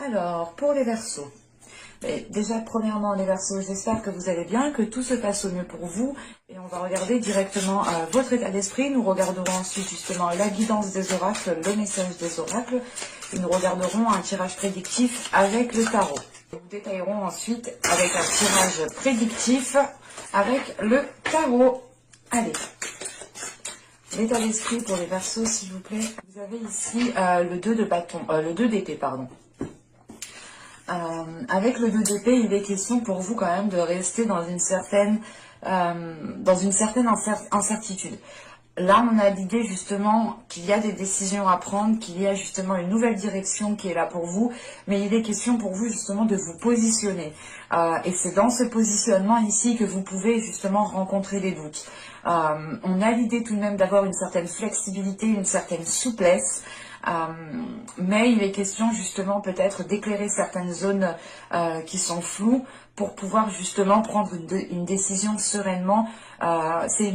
Alors, pour les Verseaux. Déjà, premièrement, les Verseaux, j'espère que vous allez bien, que tout se passe au mieux pour vous. Et on va regarder directement votre état d'esprit. Nous regarderons ensuite justement la guidance des oracles, le message des oracles. Et nous regarderons un tirage prédictif avec le tarot. Nous détaillerons ensuite avec un tirage prédictif avec le tarot. Allez, l'état d'esprit pour les Verseaux, s'il vous plaît. Vous avez ici le 2 de bâton, le 2 d'épée, pardon. Avec le 2 d'épée, il est question pour vous quand même de rester dans une certaine incertitude. Là, on a l'idée justement qu'il y a des décisions à prendre, qu'il y a justement une nouvelle direction qui est là pour vous, mais il est question pour vous justement de vous positionner. Et c'est dans ce positionnement ici que vous pouvez justement rencontrer des doutes. On a l'idée tout de même d'avoir une certaine flexibilité, une certaine souplesse, mais il est question justement peut-être d'éclairer certaines zones qui sont floues pour pouvoir justement prendre une décision sereinement. C'est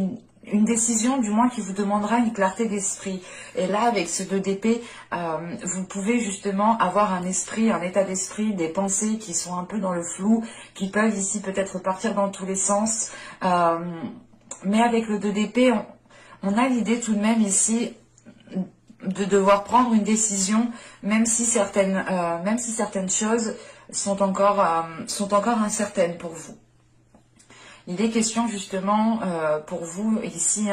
une décision du moins qui vous demandera une clarté d'esprit. Et là, avec ce 2 d'épée, vous pouvez justement avoir un esprit, un état d'esprit, des pensées qui sont un peu dans le flou, qui peuvent ici peut-être partir dans tous les sens. Mais avec le 2 d'épée, on a l'idée tout de même ici de devoir prendre une décision, même si certaines choses sont encore incertaines pour vous. Il est question justement pour vous ici,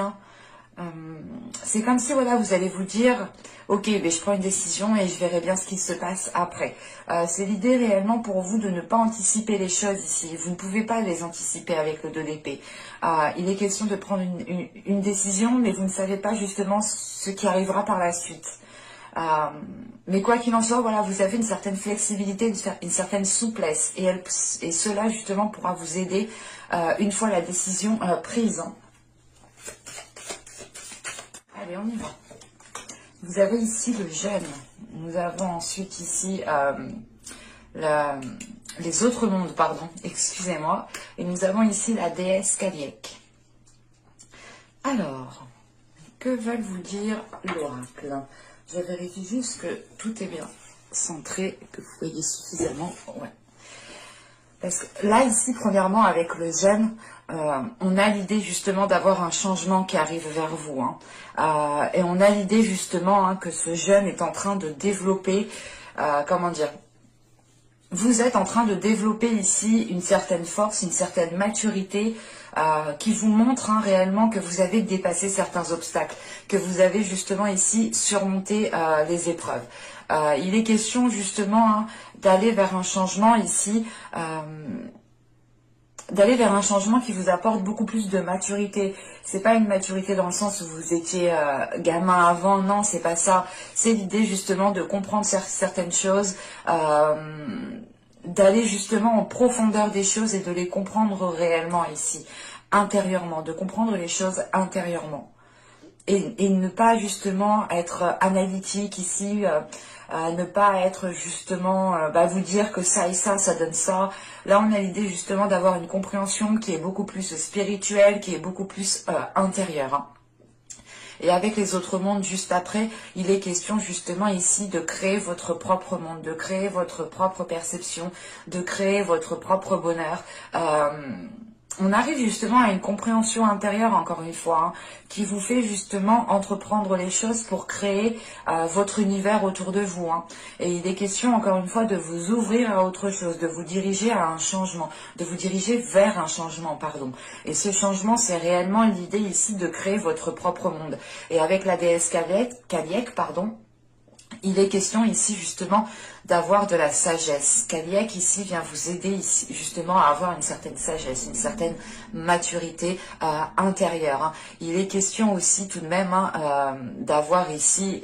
c'est comme si voilà, vous allez vous dire, ok, mais je prends une décision et je verrai bien ce qui se passe après. C'est l'idée réellement pour vous de ne pas anticiper les choses ici. Vous ne pouvez pas les anticiper avec le 2 d'épée. Il est question de prendre une décision, mais vous ne savez pas justement ce qui arrivera par la suite. Mais quoi qu'il en soit, voilà, vous avez une certaine flexibilité, une certaine souplesse, et cela justement pourra vous aider une fois la décision prise. Allez, on y va. Vous avez ici le jeûne. Nous avons ensuite ici les autres mondes, pardon, excusez-moi. Et nous avons ici la déesse Kaliek. Alors, que veulent vous dire l'oracle? Je vérifie juste que tout est bien centré, que vous voyez suffisamment. Ouais. Parce que là, ici, premièrement, avec le jeûne, on a l'idée justement d'avoir un changement qui arrive vers vous. Et on a l'idée justement que ce jeûne est en train de développer, comment dire, vous êtes en train de développer ici une certaine force, une certaine maturité qui vous montre réellement que vous avez dépassé certains obstacles, que vous avez justement ici surmonté les épreuves. Il est question justement d'aller vers un changement ici, d'aller vers un changement qui vous apporte beaucoup plus de maturité. C'est pas une maturité dans le sens où vous étiez gamin avant, non, c'est pas ça. C'est l'idée justement de comprendre certaines choses, d'aller justement en profondeur des choses et de les comprendre réellement ici, intérieurement, de comprendre les choses intérieurement. Et ne pas justement être analytique ici, ne pas être justement vous dire que ça et ça donne ça. Là, on a l'idée justement d'avoir une compréhension qui est beaucoup plus spirituelle, qui est beaucoup plus intérieure. Et avec les autres mondes juste après, il est question justement ici de créer votre propre monde, de créer votre propre perception, de créer votre propre bonheur. On arrive justement à une compréhension intérieure, encore une fois, qui vous fait justement entreprendre les choses pour créer votre univers autour de vous. Et il est question, encore une fois, de vous ouvrir à autre chose, de vous diriger à un changement, de vous diriger vers un changement, pardon. Et ce changement, c'est réellement l'idée ici de créer votre propre monde. Et avec la déesse Kaliek, pardon, il est question ici justement d'avoir de la sagesse. Kaliek ici vient vous aider ici justement à avoir une certaine sagesse, une certaine maturité intérieure. Il est question aussi tout de même d'avoir ici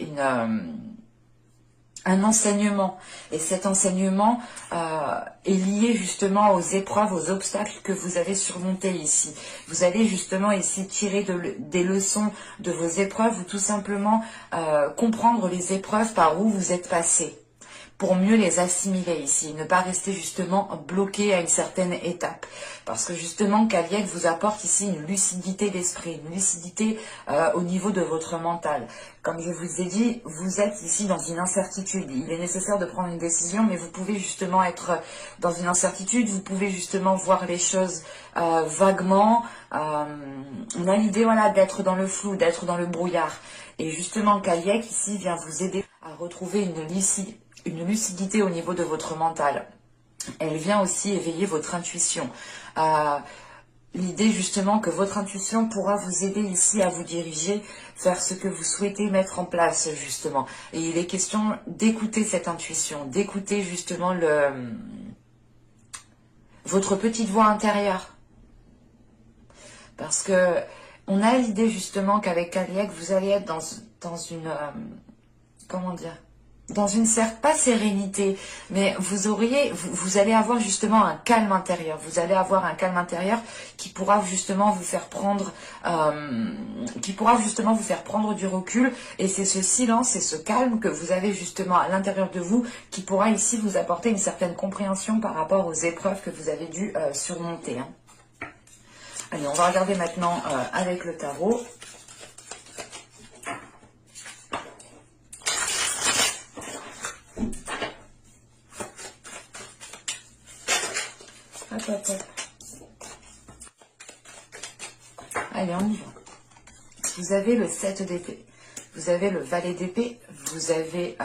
un enseignement. Et cet enseignement est lié justement aux épreuves, aux obstacles que vous avez surmontés ici. Vous allez justement ici tirer des leçons de vos épreuves ou tout simplement comprendre les épreuves par où vous êtes passé. pour mieux les assimiler ici, ne pas rester justement bloqué à une certaine étape. Parce que justement, Caliec vous apporte ici une lucidité d'esprit, une lucidité au niveau de votre mental. Comme je vous ai dit, vous êtes ici dans une incertitude. Il est nécessaire de prendre une décision, mais vous pouvez justement être dans une incertitude, vous pouvez justement voir les choses vaguement. On a l'idée voilà, d'être dans le flou, d'être dans le brouillard. Et justement, Caliec ici vient vous aider à retrouver une lucidité au niveau de votre mental. Elle vient aussi éveiller votre intuition. L'idée justement que votre intuition pourra vous aider ici à vous diriger vers ce que vous souhaitez mettre en place justement. Et il est question d'écouter cette intuition, d'écouter justement votre petite voix intérieure. Parce que on a l'idée justement qu'avec Caliec, vous allez être dans une... comment dire, dans une certes pas sérénité, mais vous allez avoir justement un calme intérieur. Vous allez avoir un calme intérieur qui pourra justement vous faire prendre, du recul. Et c'est ce silence et ce calme que vous avez justement à l'intérieur de vous qui pourra ici vous apporter une certaine compréhension par rapport aux épreuves que vous avez dû surmonter. Hein. Allez, on va regarder maintenant avec le tarot. Hop, hop, hop. Allez, on y va. Vous avez le 7 d'épée, vous avez le valet d'épée, vous avez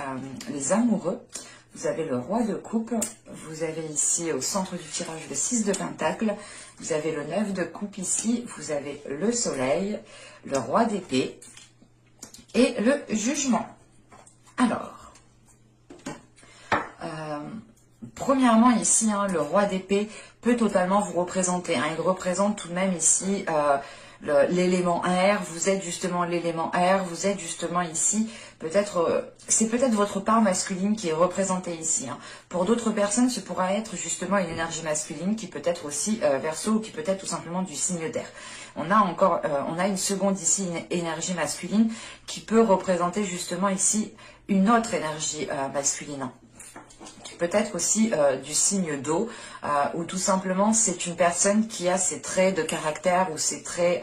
les amoureux, vous avez le roi de coupe, vous avez ici au centre du tirage le 6 de pentacle, vous avez le 9 de coupe ici, vous avez le soleil, le roi d'épée et le jugement. Alors, premièrement ici, hein, le roi d'épée peut totalement vous représenter. Hein, il représente tout de même ici l'élément air. Vous êtes justement l'élément air. Vous êtes justement ici, c'est peut-être votre part masculine qui est représentée ici. Hein. Pour d'autres personnes, ce pourra être justement une énergie masculine qui peut être aussi Verseau ou qui peut être tout simplement du signe d'air. On a une seconde ici, une énergie masculine qui peut représenter justement ici une autre énergie masculine. Qui peut être aussi du signe d'eau, ou tout simplement c'est une personne qui a ses traits de caractère ou ses traits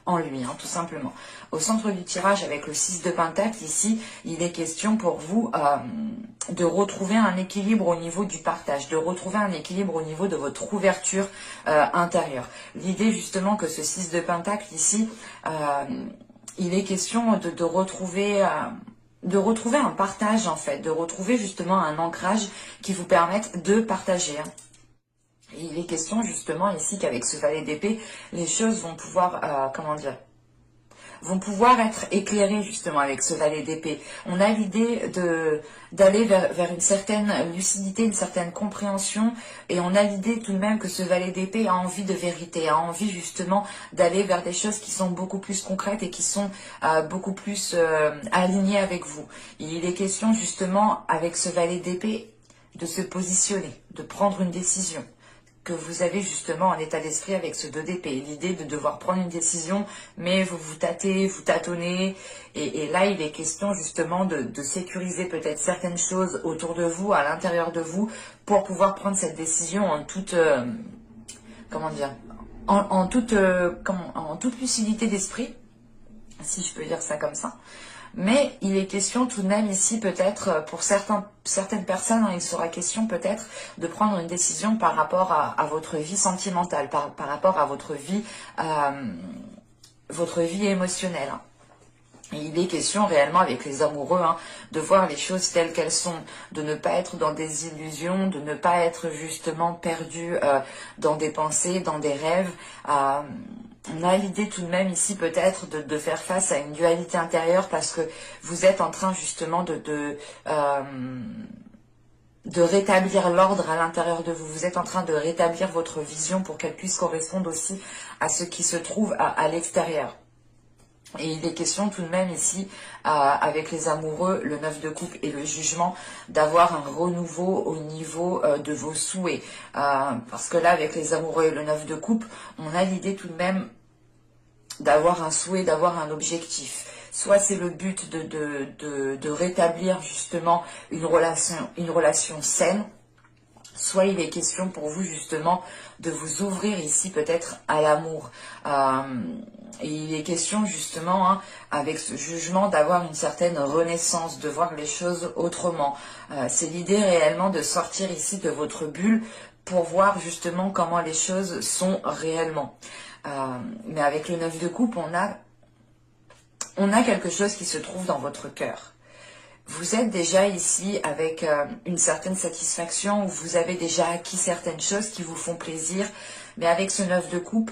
en lui, hein, tout simplement. Au centre du tirage avec le 6 de pentacle, ici, il est question pour vous de retrouver un équilibre au niveau du partage, de retrouver un équilibre au niveau de votre ouverture intérieure. L'idée justement que ce 6 de pentacle ici, il est question de retrouver un partage en fait, de retrouver justement un ancrage qui vous permette de partager. Hein. Et il est question justement ici qu'avec ce valet d'épée, les choses vont pouvoir, vont pouvoir être éclairées justement avec ce valet d'épée. On a l'idée d'aller vers une certaine lucidité, une certaine compréhension, et on a l'idée tout de même que ce valet d'épée a envie de vérité, a envie justement d'aller vers des choses qui sont beaucoup plus concrètes et qui sont beaucoup plus alignées avec vous. Et il est question justement avec ce valet d'épée de se positionner, de prendre une décision que vous avez justement en état d'esprit avec ce 2 d'épée. L'idée de devoir prendre une décision, mais vous vous tâtez, vous tâtonnez. Et là, il est question justement de sécuriser peut-être certaines choses autour de vous, à l'intérieur de vous, pour pouvoir prendre cette décision en toute... en toute lucidité d'esprit, si je peux dire ça comme ça. Mais il est question tout de même ici peut-être pour certaines personnes, hein, il sera question peut-être de prendre une décision par rapport à votre vie sentimentale, par rapport à votre vie émotionnelle. Hein. Et il est question réellement avec les amoureux hein, de voir les choses telles qu'elles sont, de ne pas être dans des illusions, de ne pas être justement perdu dans des pensées, dans des rêves. On a l'idée tout de même ici peut-être de faire face à une dualité intérieure parce que vous êtes en train justement de rétablir l'ordre à l'intérieur de vous. Vous êtes en train de rétablir votre vision pour qu'elle puisse correspondre aussi à ce qui se trouve à l'extérieur. Et il est question tout de même ici, avec les amoureux, le 9 de coupe et le jugement, d'avoir un renouveau au niveau de vos souhaits. Parce que là, avec les amoureux et le 9 de coupe, on a l'idée tout de même d'avoir un souhait, d'avoir un objectif. soit c'est le but de rétablir justement une relation saine, soit il est question pour vous justement de vous ouvrir ici peut-être à l'amour. Et il est question justement, hein, avec ce jugement, d'avoir une certaine renaissance, de voir les choses autrement. C'est l'idée réellement de sortir ici de votre bulle pour voir justement comment les choses sont réellement. Mais avec le 9 de coupe, on a quelque chose qui se trouve dans votre cœur. Vous êtes déjà ici avec une certaine satisfaction, où vous avez déjà acquis certaines choses qui vous font plaisir, mais avec ce 9 de coupe,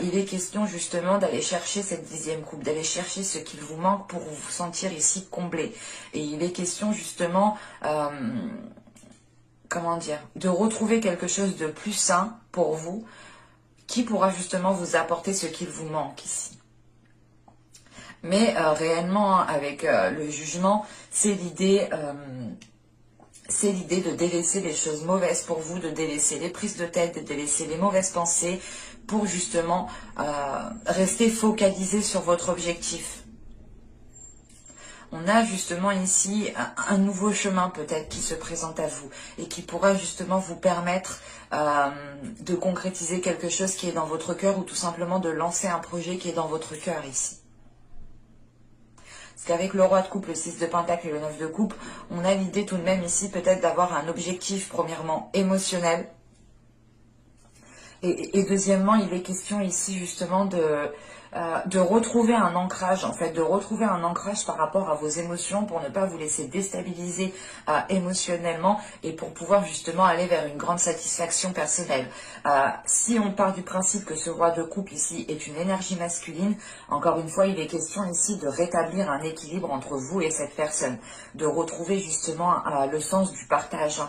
il est question justement d'aller chercher cette 10e coupe, d'aller chercher ce qu'il vous manque pour vous sentir ici comblé. Et il est question justement, comment dire, de retrouver quelque chose de plus sain pour vous, qui pourra justement vous apporter ce qu'il vous manque ici. Mais réellement, avec le jugement, c'est l'idée de délaisser les choses mauvaises pour vous, de délaisser les prises de tête, de délaisser les mauvaises pensées pour justement rester focalisé sur votre objectif. On a justement ici un nouveau chemin peut-être qui se présente à vous et qui pourra justement vous permettre de concrétiser quelque chose qui est dans votre cœur ou tout simplement de lancer un projet qui est dans votre cœur ici. Parce qu'avec le roi de coupe, le 6 de pentacle et le 9 de coupe, on a l'idée tout de même ici peut-être d'avoir un objectif premièrement émotionnel. Et deuxièmement, il est question ici justement de retrouver un ancrage, en fait, de retrouver un ancrage par rapport à vos émotions pour ne pas vous laisser déstabiliser émotionnellement et pour pouvoir justement aller vers une grande satisfaction personnelle. Si on part du principe que ce roi de coupe ici est une énergie masculine, encore une fois, il est question ici de rétablir un équilibre entre vous et cette personne, de retrouver justement le sens du partage.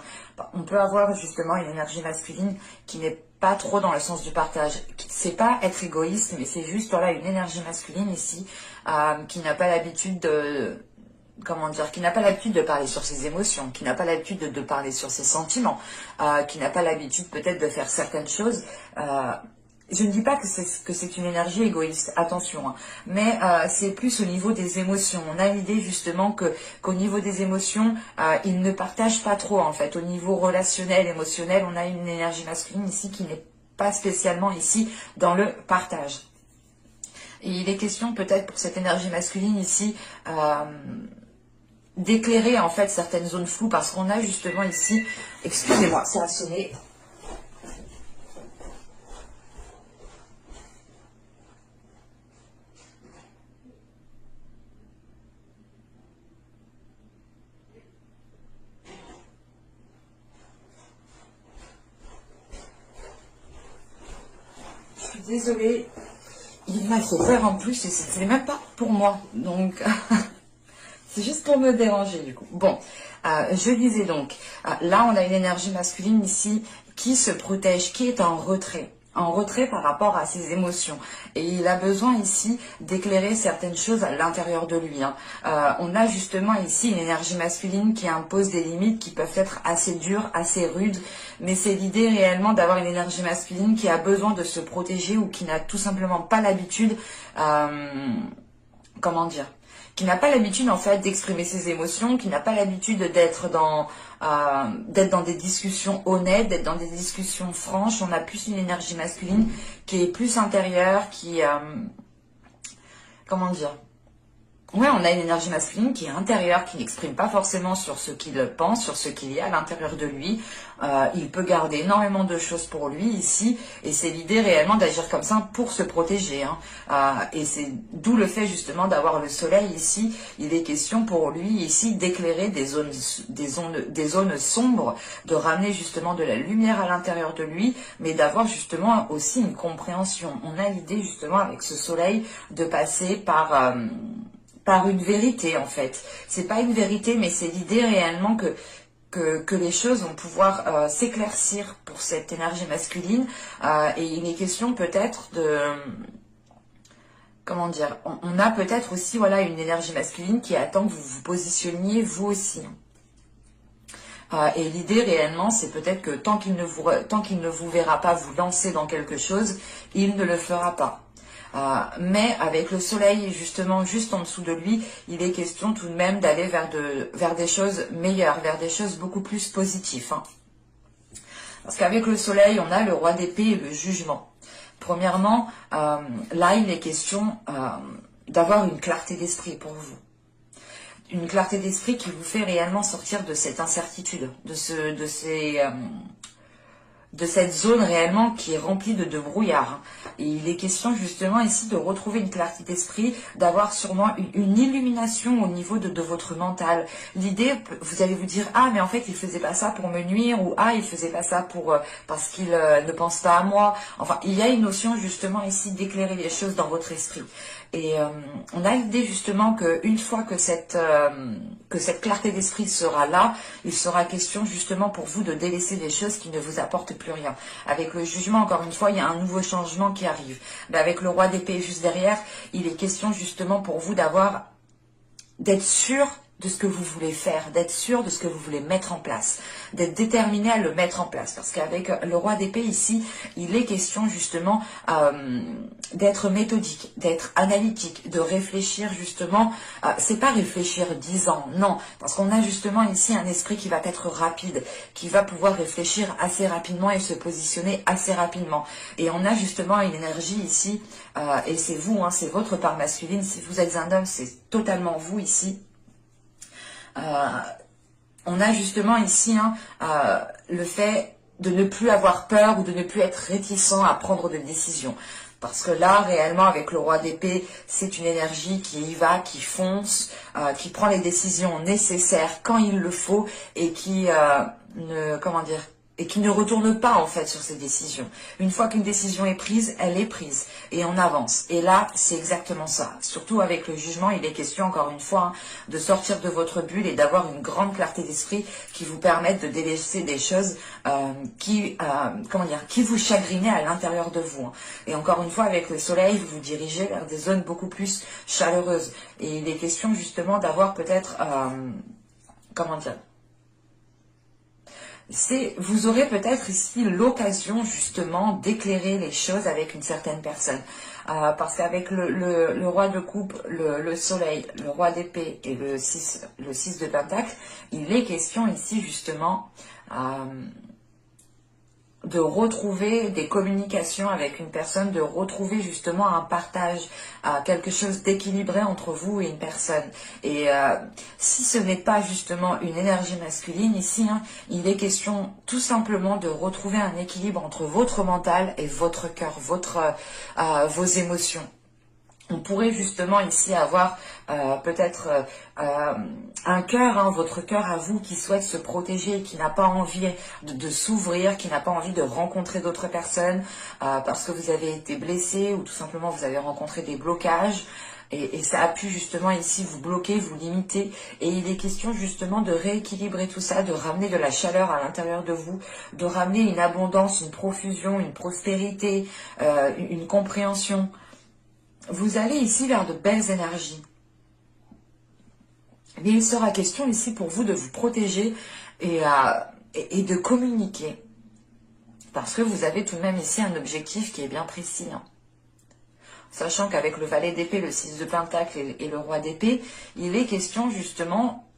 On peut avoir justement une énergie masculine qui n'est pas trop dans le sens du partage. C'est pas être égoïste, mais c'est juste voilà, une énergie masculine ici qui n'a pas l'habitude de... Comment dire, qui n'a pas l'habitude de parler sur ses émotions, qui n'a pas l'habitude de parler sur ses sentiments, qui n'a pas l'habitude peut-être de faire certaines choses. Je ne dis pas que c'est une énergie égoïste, attention, hein, mais c'est plus au niveau des émotions. On a l'idée justement qu'au niveau des émotions, ils ne partagent pas trop en fait. Au niveau relationnel, émotionnel, on a une énergie masculine ici qui n'est pas spécialement ici dans le partage. Et il est question peut-être pour cette énergie masculine ici d'éclairer en fait certaines zones floues parce qu'on a justement ici, excusez-moi, ça a sonné. Désolée, il m'a fait peur en plus et c'était même pas pour moi, donc c'est juste pour me déranger du coup. Bon, je disais donc, là on a une énergie masculine ici qui se protège, qui est en retrait par rapport à ses émotions. Et il a besoin ici d'éclairer certaines choses à l'intérieur de lui. Hein. On a justement ici une énergie masculine qui impose des limites qui peuvent être assez dures, assez rudes, mais c'est l'idée réellement d'avoir une énergie masculine qui a besoin de se protéger ou qui n'a tout simplement pas l'habitude, comment dire, qui n'a pas l'habitude en fait d'exprimer ses émotions, qui n'a pas l'habitude d'être dans des discussions honnêtes, d'être dans des discussions franches. On a plus une énergie masculine qui est plus intérieure, qui comment dire, ouais, on a une énergie masculine qui est intérieure, qui n'exprime pas forcément sur ce qu'il pense, sur ce qu'il y a à l'intérieur de lui. Il peut garder énormément de choses pour lui ici, et c'est l'idée réellement d'agir comme ça pour se protéger. Hein. Et c'est d'où le fait justement d'avoir le soleil ici. Il est question pour lui ici d'éclairer des zones sombres, de ramener justement de la lumière à l'intérieur de lui, mais d'avoir justement aussi une compréhension. On a l'idée justement avec ce soleil de passer par une vérité en fait. C'est pas une vérité, mais c'est l'idée réellement que les choses vont pouvoir s'éclaircir pour cette énergie masculine. Et il est question peut-être de... Comment dire, on a peut-être aussi voilà, une énergie masculine qui attend que vous vous positionniez vous aussi. Et l'idée réellement, c'est peut-être que tant qu'il ne vous verra pas vous lancer dans quelque chose, il ne le fera pas. Mais avec le soleil justement juste en dessous de lui, il est question tout de même d'aller vers des choses meilleures, vers des choses beaucoup plus positives. Hein. Parce qu'avec le soleil, on a le roi d'épée et le jugement. Premièrement, là il est question d'avoir une clarté d'esprit pour vous. Une clarté d'esprit qui vous fait réellement sortir de cette incertitude, de cette zone réellement qui est remplie de brouillard. Et il est question justement ici de retrouver une clarté d'esprit, d'avoir sûrement une illumination au niveau de votre mental. L'idée, vous allez vous dire, ah mais en fait il faisait pas ça pour me nuire, ou ah il faisait pas ça parce qu'il ne pense pas à moi. Enfin, il y a une notion justement ici d'éclairer les choses dans votre esprit. Et on a l'idée justement qu'une fois que cette clarté d'esprit sera là, il sera question justement pour vous de délaisser des choses qui ne vous apportent plus rien. Avec le jugement, encore une fois, il y a un nouveau changement qui arrive. Mais avec le roi d'épée juste derrière, il est question justement pour vous d'être sûr de ce que vous voulez faire, d'être sûr de ce que vous voulez mettre en place, d'être déterminé à le mettre en place. Parce qu'avec le roi d'épée ici, il est question justement d'être méthodique, d'être analytique, de réfléchir justement. C'est pas réfléchir 10 ans, non. Parce qu'on a justement ici un esprit qui va être rapide, qui va pouvoir réfléchir assez rapidement et se positionner assez rapidement. Et on a justement une énergie ici, et c'est vous, hein, c'est votre part masculine. Si vous êtes un homme, c'est totalement vous ici. On a justement ici le fait de ne plus avoir peur ou de ne plus être réticent à prendre des décisions. Parce que là, réellement, avec le roi d'épée, c'est une énergie qui y va, qui fonce, qui prend les décisions nécessaires quand il le faut et qui ne retourne pas en fait sur ses décisions. Une fois qu'une décision est prise, elle est prise et on avance. Et là, c'est exactement ça. Surtout avec le jugement, il est question encore une fois de sortir de votre bulle et d'avoir une grande clarté d'esprit qui vous permette de délaisser des choses qui vous chagrinaient à l'intérieur de vous. Et encore une fois, avec le soleil, vous vous dirigez vers des zones beaucoup plus chaleureuses. Et il est question justement d'avoir peut-être, vous aurez peut-être ici l'occasion justement d'éclairer les choses avec une certaine personne. Parce qu'avec le roi de coupe, le soleil, le roi d'épée et le 6 de pentacle, il est question ici justement de retrouver des communications avec une personne, de retrouver justement un partage, quelque chose d'équilibré entre vous et une personne. Et si ce n'est pas justement une énergie masculine, ici, il est question tout simplement de retrouver un équilibre entre votre mental et votre cœur, vos émotions. On pourrait justement ici avoir peut-être un cœur, votre cœur à vous qui souhaite se protéger, qui n'a pas envie de s'ouvrir, qui n'a pas envie de rencontrer d'autres personnes parce que vous avez été blessé ou tout simplement vous avez rencontré des blocages. Et ça a pu justement ici vous bloquer, vous limiter. Et il est question justement de rééquilibrer tout ça, de ramener de la chaleur à l'intérieur de vous, de ramener une abondance, une profusion, une prospérité, une compréhension. Vous allez ici vers de belles énergies. Mais il sera question ici pour vous de vous protéger et de communiquer. Parce que vous avez tout de même ici un objectif qui est bien précis. Sachant qu'avec le valet d'épée, le 6 de pentacle et le roi d'épée, il est question justement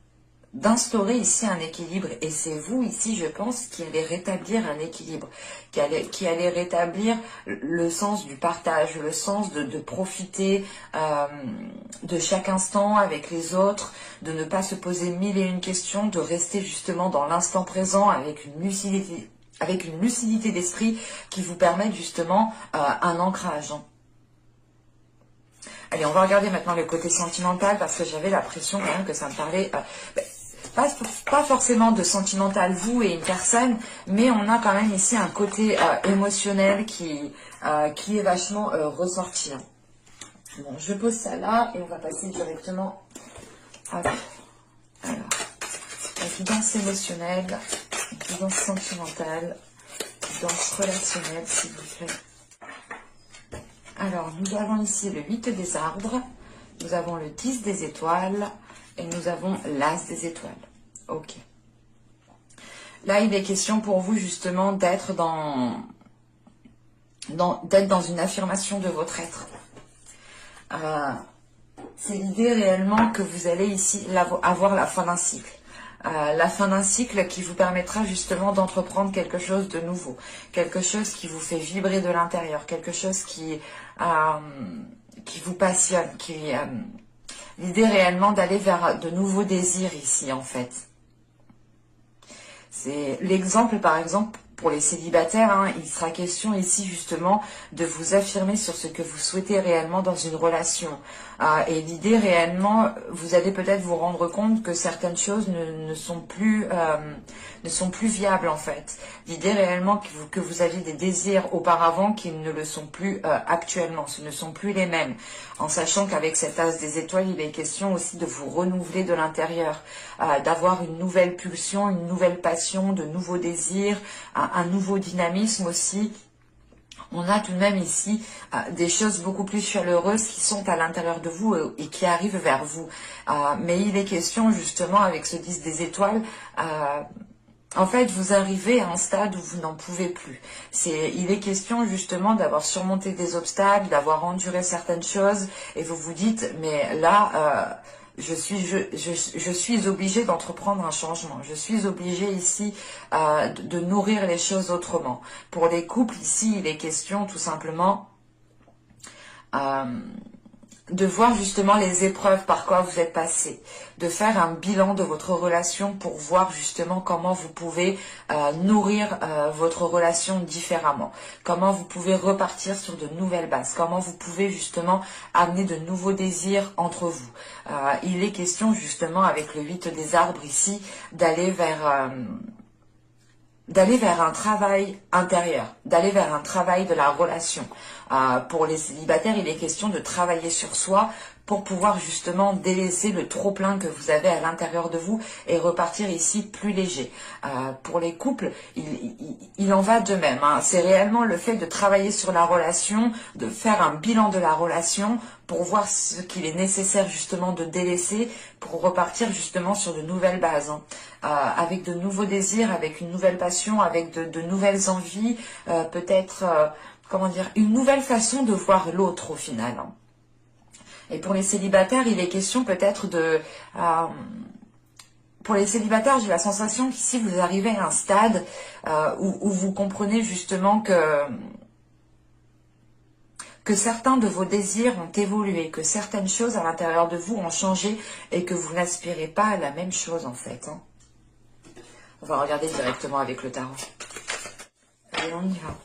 d'instaurer ici un équilibre. Et c'est vous ici, je pense, qui allez rétablir un équilibre, qui allez rétablir le sens du partage, le sens de profiter de chaque instant avec les autres, de ne pas se poser mille et une questions, de rester justement dans l'instant présent avec une lucidité d'esprit qui vous permette justement un ancrage. Allez, on va regarder maintenant le côté sentimental parce que j'avais l'impression quand même que ça me parlait... pas forcément de sentimental, vous et une personne, mais on a quand même ici un côté émotionnel qui est vachement ressorti. Bon, je pose ça là et on va passer directement à... Alors, la guidance émotionnelle, la guidance sentimentale, la guidance relationnelle, s'il vous plaît. Alors, nous avons ici le 8 des arbres, nous avons le 10 des étoiles, et nous avons l'as des étoiles. Ok. Là, il est question pour vous justement d'être dans une affirmation de votre être. C'est l'idée réellement que vous allez ici avoir la fin d'un cycle. La fin d'un cycle qui vous permettra justement d'entreprendre quelque chose de nouveau, quelque chose qui vous fait vibrer de l'intérieur, quelque chose qui vous passionne, l'idée réellement d'aller vers de nouveaux désirs ici en fait. C'est l'exemple par exemple pour les célibataires, hein, il sera question ici justement de vous affirmer sur ce que vous souhaitez réellement dans une relation. Et l'idée réellement, vous allez peut-être vous rendre compte que certaines choses ne sont plus viables en fait. L'idée réellement que vous aviez des désirs auparavant qui ne le sont plus actuellement, ce ne sont plus les mêmes. En sachant qu'avec cet as des étoiles, il est question aussi de vous renouveler de l'intérieur, d'avoir une nouvelle pulsion, une nouvelle passion, de nouveaux désirs, un nouveau dynamisme aussi. On a tout de même ici des choses beaucoup plus chaleureuses qui sont à l'intérieur de vous et qui arrivent vers vous. Mais il est question justement avec ce 10 des étoiles, en fait vous arrivez à un stade où vous n'en pouvez plus. Il est question justement d'avoir surmonté des obstacles, d'avoir enduré certaines choses et vous vous dites mais là... je suis obligée d'entreprendre un changement. Je suis obligée ici de nourrir les choses autrement. Pour les couples, ici, il est question tout simplement de voir justement les épreuves par quoi vous êtes passé, de faire un bilan de votre relation pour voir justement comment vous pouvez nourrir votre relation différemment, comment vous pouvez repartir sur de nouvelles bases, comment vous pouvez justement amener de nouveaux désirs entre vous. Il est question justement avec le 8 des arbres ici d'aller vers un travail intérieur, d'aller vers un travail de la relation. Pour les célibataires, il est question de travailler sur soi pour pouvoir justement délaisser le trop-plein que vous avez à l'intérieur de vous et repartir ici plus léger. Pour les couples, il en va de même. Hein. C'est réellement le fait de travailler sur la relation, de faire un bilan de la relation pour voir ce qu'il est nécessaire justement de délaisser pour repartir justement sur de nouvelles bases. Hein. Avec de nouveaux désirs, avec une nouvelle passion, avec de nouvelles envies, peut-être... comment dire, une nouvelle façon de voir l'autre au final. Et pour les célibataires, il est question peut-être de... pour les célibataires, j'ai la sensation qu'ici vous arrivez à un stade où vous comprenez justement que certains de vos désirs ont évolué, que certaines choses à l'intérieur de vous ont changé et que vous n'aspirez pas à la même chose en fait. Hein. On va regarder directement avec le tarot. Allez, on y va.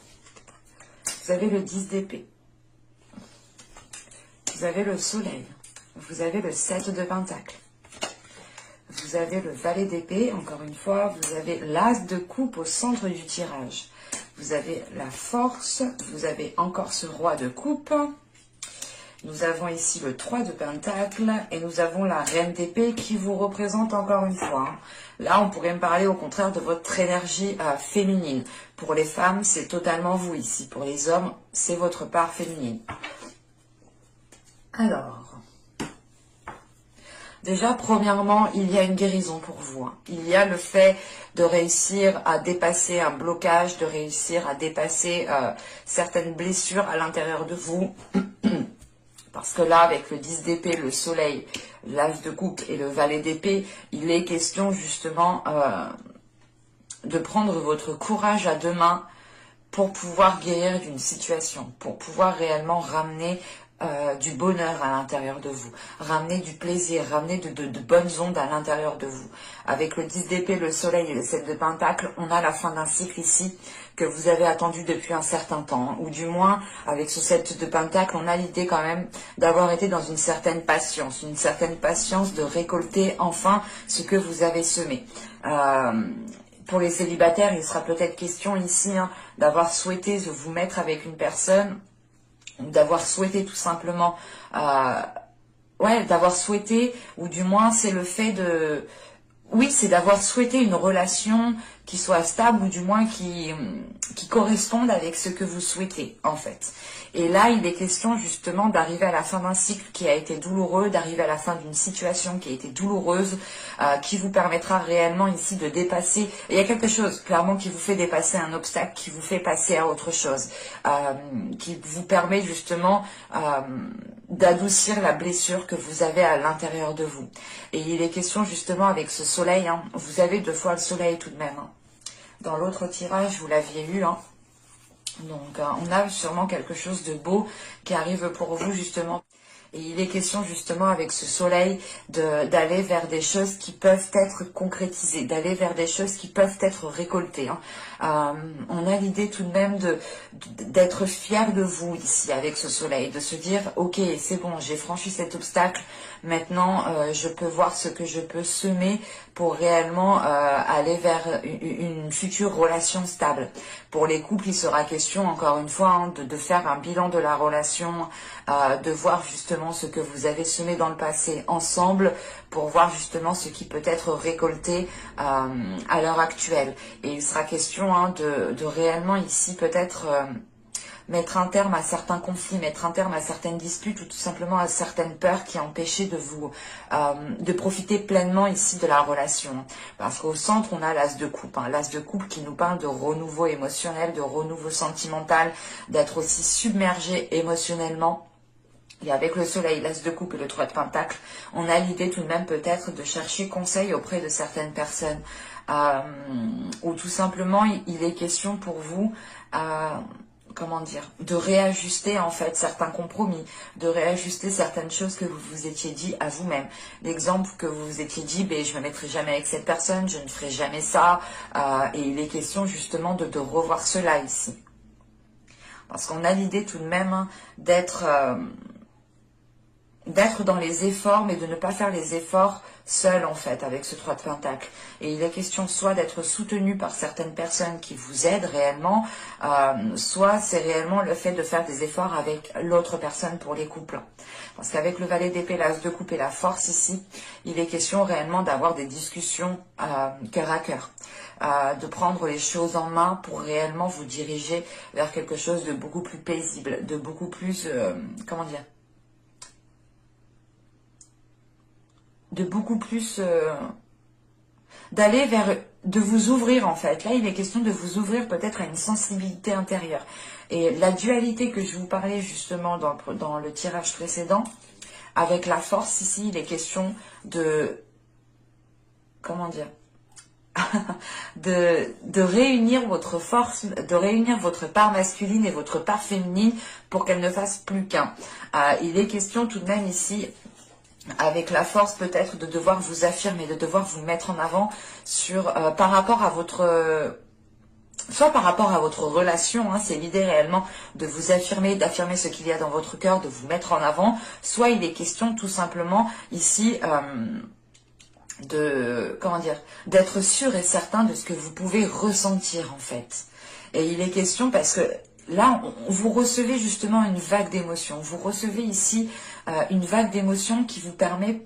Vous avez le 10 d'épée, vous avez le soleil, vous avez le 7 de pentacle, vous avez le valet d'épée, encore une fois, vous avez l'as de coupe au centre du tirage, vous avez la force, vous avez encore ce roi de coupe, nous avons ici le 3 de pentacle et nous avons la reine d'épée qui vous représente encore une fois. Là, on pourrait me parler au contraire de votre énergie féminine. Pour les femmes, c'est totalement vous ici. Pour les hommes, c'est votre part féminine. Alors, déjà, premièrement, il y a une guérison pour vous. Hein. Il y a le fait de réussir à dépasser un blocage, de réussir à dépasser certaines blessures à l'intérieur de vous. Parce que là, avec le 10 d'épée, le soleil, l'as de coupe et le valet d'épée, il est question justement de prendre votre courage à deux mains pour pouvoir guérir d'une situation, pour pouvoir réellement ramener du bonheur à l'intérieur de vous, ramener du plaisir, ramener de bonnes ondes à l'intérieur de vous. Avec le 10 d'épée, le soleil et le 7 de pentacle, on a la fin d'un cycle ici que vous avez attendu depuis un certain temps, ou du moins avec ce 7 de pentacle, on a l'idée quand même d'avoir été dans une certaine patience de récolter enfin ce que vous avez semé. Pour les célibataires, il sera peut-être question ici d'avoir souhaité vous mettre avec une personne, d'avoir souhaité tout simplement, d'avoir souhaité, ou du moins c'est le fait de... Oui, c'est d'avoir souhaité une relation qui soit stable ou du moins qui corresponde avec ce que vous souhaitez en fait. Et là, il est question justement d'arriver à la fin d'un cycle qui a été douloureux, d'arriver à la fin d'une situation qui a été douloureuse, qui vous permettra réellement ici de dépasser. Et il y a quelque chose clairement qui vous fait dépasser un obstacle, qui vous fait passer à autre chose, qui vous permet justement d'adoucir la blessure que vous avez à l'intérieur de vous. Et il est question justement avec ce soleil, hein, vous avez 2 fois le soleil tout de même. Hein. Dans l'autre tirage, vous l'aviez eu. Hein. Donc, on a sûrement quelque chose de beau qui arrive pour vous justement. Et il est question justement avec ce soleil d'aller vers des choses qui peuvent être concrétisées, d'aller vers des choses qui peuvent être récoltées. Hein. On a l'idée tout de même d'être fier de vous ici avec ce soleil, de se dire ok c'est bon, j'ai franchi cet obstacle, maintenant je peux voir ce que je peux semer pour réellement aller vers une future relation stable. Pour les couples, il sera question encore une fois hein, de faire un bilan de la relation, de voir justement ce que vous avez semé dans le passé ensemble pour voir justement ce qui peut être récolté à l'heure actuelle. Et il sera question hein, de réellement ici peut-être mettre un terme à certains conflits, mettre un terme à certaines disputes ou tout simplement à certaines peurs qui empêchaient de vous de profiter pleinement ici de la relation. Parce qu'au centre, on a l'as de coupe, hein, l'as de coupe qui nous parle de renouveau émotionnel, de renouveau sentimental, d'être aussi submergé émotionnellement. Et avec le soleil, l'as de coupe et le 3 de pentacle, on a l'idée tout de même peut-être de chercher conseil auprès de certaines personnes. Ou tout simplement, il est question pour vous, comment dire, de réajuster en fait certains compromis, de réajuster certaines choses que vous vous étiez dit à vous-même. L'exemple que vous vous étiez dit, ben, je ne me mettrai jamais avec cette personne, je ne ferai jamais ça. Et il est question justement de revoir cela ici. Parce qu'on a l'idée tout de même hein, d'être dans les efforts, mais de ne pas faire les efforts seul en fait avec ce 3 de pentacle. Et il est question soit d'être soutenu par certaines personnes qui vous aident réellement, soit c'est réellement le fait de faire des efforts avec l'autre personne pour les couples. Parce qu'avec le valet d'épée, l'as de coupe et la force ici, il est question réellement d'avoir des discussions cœur à cœur. De prendre les choses en main pour réellement vous diriger vers quelque chose de beaucoup plus paisible, de beaucoup plus, comment dire, de beaucoup plus d'aller vers, de vous ouvrir en fait. Là, il est question de vous ouvrir peut-être à une sensibilité intérieure. Et la dualité que je vous parlais justement dans le tirage précédent, avec la force ici, il est question de, comment dire, de réunir votre force, de réunir votre part masculine et votre part féminine pour qu'elle ne fasse plus qu'un. Il est question tout de même ici, avec la force peut-être de devoir vous affirmer, de devoir vous mettre en avant sur par rapport à votre soit par rapport à votre relation, hein, c'est l'idée réellement de vous affirmer, d'affirmer ce qu'il y a dans votre cœur, de vous mettre en avant, soit il est question tout simplement ici de, comment dire, d'être sûr et certain de ce que vous pouvez ressentir en fait. Et il est question parce que là, vous recevez justement une vague d'émotions. Vous recevez ici une vague d'émotions qui vous permet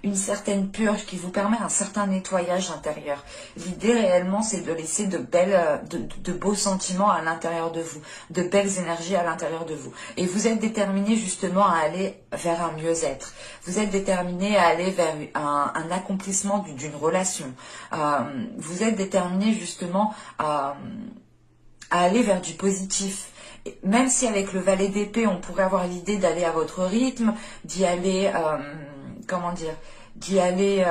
une certaine purge, qui vous permet un certain nettoyage intérieur. L'idée réellement, c'est de laisser de beaux sentiments à l'intérieur de vous, de belles énergies à l'intérieur de vous. Et vous êtes déterminé justement à aller vers un mieux-être. Vous êtes déterminé à aller vers un accomplissement d'une relation. Vous êtes déterminé justement à aller vers du positif. Même si avec le valet d'épée, on pourrait avoir l'idée d'aller à votre rythme, d'y aller, comment dire, d'y aller,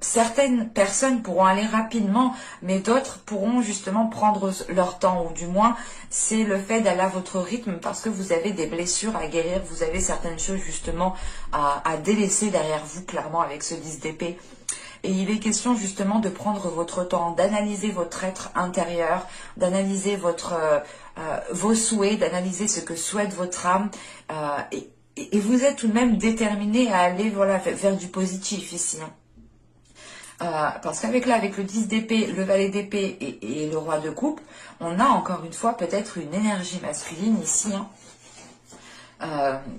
certaines personnes pourront aller rapidement, mais d'autres pourront justement prendre leur temps, ou du moins, c'est le fait d'aller à votre rythme parce que vous avez des blessures à guérir, vous avez certaines choses justement à délaisser derrière vous, clairement, avec ce 10 d'épée. Et il est question justement de prendre votre temps, d'analyser votre être intérieur, d'analyser vos souhaits, d'analyser ce que souhaite votre âme. Et vous êtes tout de même déterminé à aller voilà, vers du positif ici. Parce qu'avec avec le 10 d'épée, le valet d'épée et le roi de coupe, on a encore une fois peut-être une énergie masculine ici,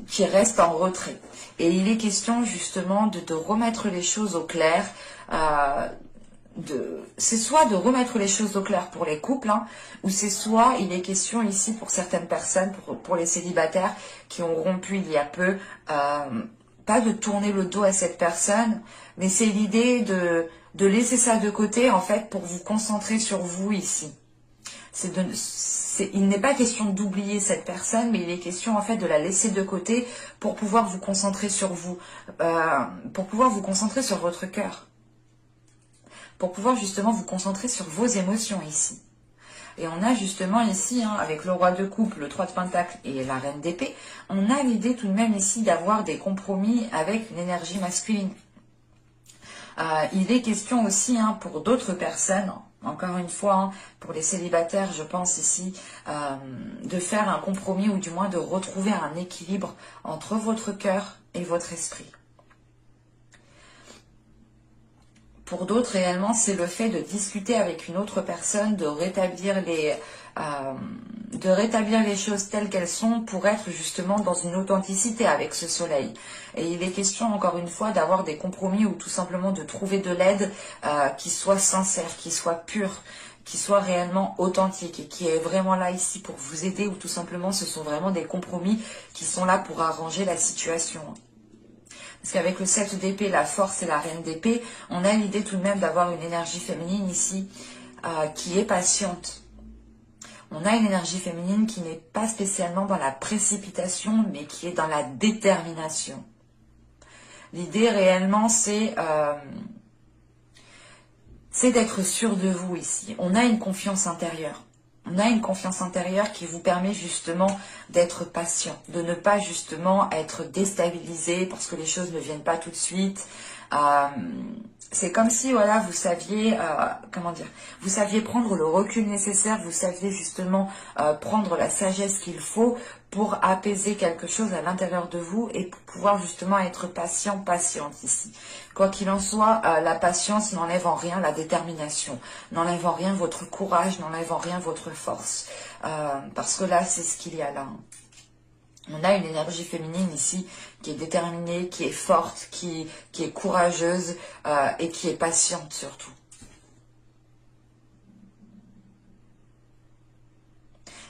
qui reste en retrait. Et il est question justement de remettre les choses au clair, c'est soit de remettre les choses au clair pour les couples, hein, ou c'est soit il est question ici pour certaines personnes, pour les célibataires qui ont rompu il y a peu, pas de tourner le dos à cette personne, mais c'est l'idée de laisser ça de côté en fait pour vous concentrer sur vous ici. Il n'est pas question d'oublier cette personne, mais il est question en fait de la laisser de côté pour pouvoir vous concentrer sur vous, pour pouvoir vous concentrer sur votre cœur, pour pouvoir justement vous concentrer sur vos émotions ici. Et on a justement ici, hein, avec le roi de coupe, le 3 de pentacle et la reine d'épée, on a l'idée tout de même ici d'avoir des compromis avec l'énergie masculine. Il est question aussi, hein, pour d'autres personnes, encore une fois, hein, pour les célibataires, je pense ici, de faire un compromis ou du moins de retrouver un équilibre entre votre cœur et votre esprit. Pour d'autres, réellement, c'est le fait de discuter avec une autre personne, de rétablir les choses telles qu'elles sont pour être justement dans une authenticité avec ce soleil. Et il est question, encore une fois, d'avoir des compromis ou tout simplement de trouver de l'aide qui soit sincère, qui soit pure, qui soit réellement authentique et qui est vraiment là ici pour vous aider ou tout simplement ce sont vraiment des compromis qui sont là pour arranger la situation. Parce qu'avec le 7 d'épée, la force et la reine d'épée, on a l'idée tout de même d'avoir une énergie féminine ici qui est patiente. On a une énergie féminine qui n'est pas spécialement dans la précipitation, mais qui est dans la détermination. L'idée réellement, c'est d'être sûr de vous ici. On a une confiance intérieure. On a une confiance intérieure qui vous permet justement d'être patient, de ne pas justement être déstabilisé parce que les choses ne viennent pas tout de suite. C'est comme si, voilà, vous saviez, vous saviez prendre le recul nécessaire, vous saviez justement prendre la sagesse qu'il faut pour apaiser quelque chose à l'intérieur de vous et pour pouvoir justement être patiente ici. Quoi qu'il en soit, la patience n'enlève en rien la détermination, n'enlève en rien votre courage, n'enlève en rien votre force. Parce que là, c'est ce qu'il y a là. On a une énergie féminine ici qui est déterminée, qui est forte, qui est courageuse et qui est patiente surtout.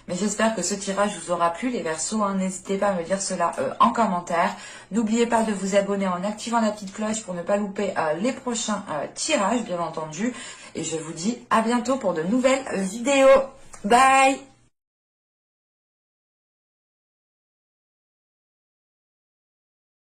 Mais j'espère que ce tirage vous aura plu, les Verseaux. Hein, n'hésitez pas à me dire cela en commentaire. N'oubliez pas de vous abonner en activant la petite cloche pour ne pas louper les prochains tirages, bien entendu. Et je vous dis à bientôt pour de nouvelles vidéos. Bye!